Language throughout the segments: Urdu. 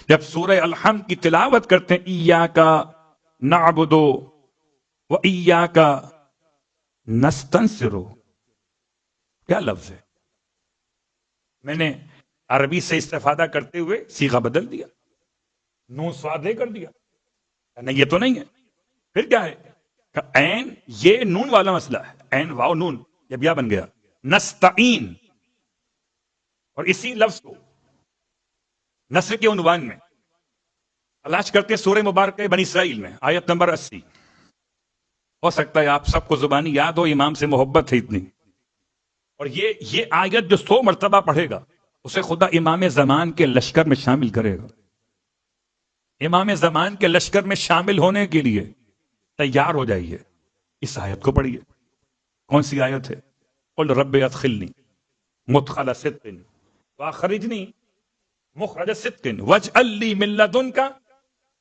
جب سورہ الحمد کی تلاوت کرتے ہیں ایاک نعبد و ایاک نستنصر، کیا لفظ ہے؟ میں نے عربی سے استفادہ کرتے ہوئے صیغہ بدل دیا، نون سواد دے کر دیا، نہیں یہ تو نہیں ہے، پھر کیا ہے؟ عین، یہ نون والا مسئلہ ہے، عین واو نون جب یا بن گیا، نستعین، اور اسی لفظ کو نصر کے عنوان میں تلاش کرتے ہیں سورہ مبارکہ بنی اسرائیل میں آیت نمبر 80۔ ہو سکتا ہے آپ سب کو زبانی یاد ہو، امام سے محبت ہے اتنی، اور یہ آیت جو 100 مرتبہ پڑھے گا اسے خدا امام زمان کے لشکر میں شامل کرے گا۔ امام زمان کے لشکر میں شامل ہونے کے لیے تیار ہو جائیے۔ اس آیت کو پڑھیے۔ کون سی آیت ہے؟ قل رب ادخلنی مدخل صدق واخرجنی مخرج صدق واجعل لی من لدنک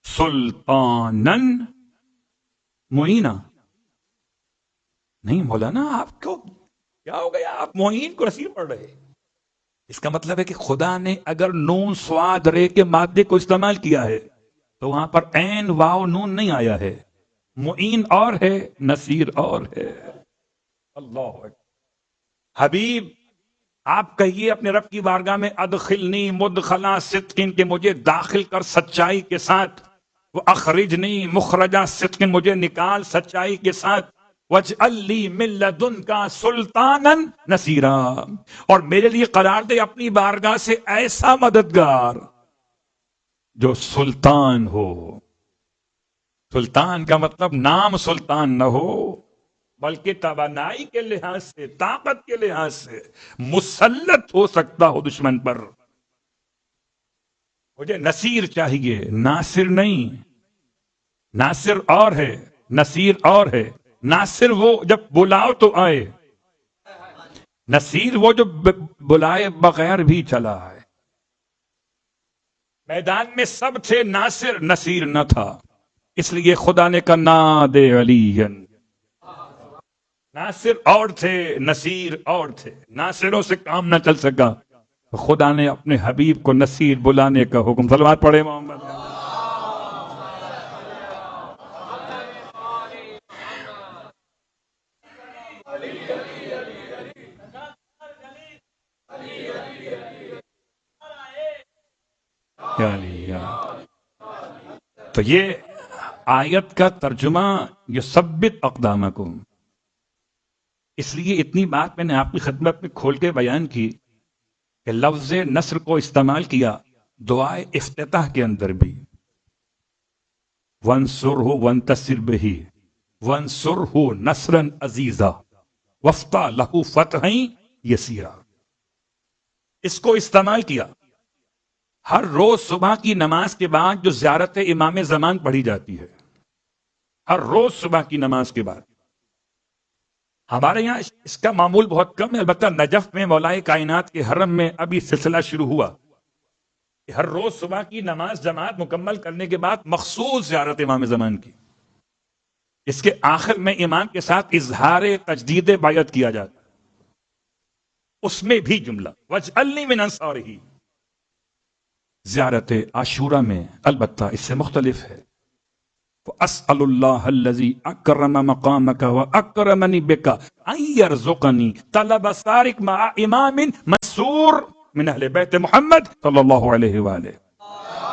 سلطانا معینا۔ نہیں مولانا آپ کو کیا ہو گیا، آپ معین کو نصیر پڑھ رہے؟ اس کا مطلب ہے کہ خدا نے اگر نون سواد رے کے مادے کو استعمال کیا ہے تو وہاں پر عین واو نون نہیں آیا ہے، معین اور ہے، نصیر اور ہے۔ اللہ اکبر۔ حبیب آپ کہیے اپنے رب کی بارگاہ میں ادخلنی مدخلا صدقین، کہ مجھے داخل کر سچائی کے ساتھ، وہ اخرجنی مخرجہ صدقین، مجھے نکال سچائی کے ساتھ، وَاجْعَلْ لِي مِن لَدُنْكَ سُلْطَانًا نَصِيرًا، اور میرے لیے قرار دے اپنی بارگاہ سے ایسا مددگار جو سلطان ہو۔ سلطان کا مطلب نام سلطان نہ ہو، بلکہ توانائی کے لحاظ سے، طاقت کے لحاظ سے مسلط ہو سکتا ہو دشمن پر۔ مجھے نصیر چاہیے، ناصر نہیں۔ ناصر اور ہے، نصیر اور ہے۔ ناصر وہ جب بلاؤ تو آئے، نصیر وہ جو بلائے بغیر بھی چلا آئے۔ میدان میں سب تھے، ناصر نصیر نہ تھا، اس لیے خدا نے کہا نادے علی۔ ناصر اور تھے، نصیر اور تھے، ناصروں سے کام نہ چل سکا، خدا نے اپنے حبیب کو نصیر بلانے کا حکم۔ صلوات پڑھے محمد۔ تو یہ آیت کا ترجمہ یثبت اقدامکم، اس لیے اتنی بات میں نے آپ کی خدمت میں کھول کے بیان کی کہ لفظ نصر کو استعمال کیا دعائے افتتاح کے اندر بھی، وَانصُرْهُ وَانتَصِرْ بِهِ وَانصُرْهُ نَصْرًا عَزِيزًا وَافْتَحْ لَهُ فَتْحًا يَسِيرًا۔ اس کو استعمال کیا ہر روز صبح کی نماز کے بعد جو زیارت امام زمان پڑھی جاتی ہے، ہر روز صبح کی نماز کے بعد۔ ہمارے یہاں اس کا معمول بہت کم ہے، البتہ نجف میں مولائے کائنات کے حرم میں ابھی سلسلہ شروع ہوا کہ ہر روز صبح کی نماز جماعت مکمل کرنے کے بعد مخصوص زیارت امام زمان کی، اس کے آخر میں امام کے ساتھ اظہار تجدید بیعت کیا جاتا ہے، اس میں بھی جملہ وَاجْعَلْنِي مِنْ أَنصَارِهِ۔ زیارت عاشورہ میں البتہ اس سے مختلف ہے، وَأَسْأَلُ اللَّهَ الَّذِي أَكْرَمَ مَقَامَكَ وَأَكْرَمَنِي بِكَ أَن يَرْزُقَنِي طَلَبَ سَارِقٍ مَعَ إِمَامٍ مَنْصُورٍ من اہل بیت محمد صلی اللہ علیہ وآلہ۔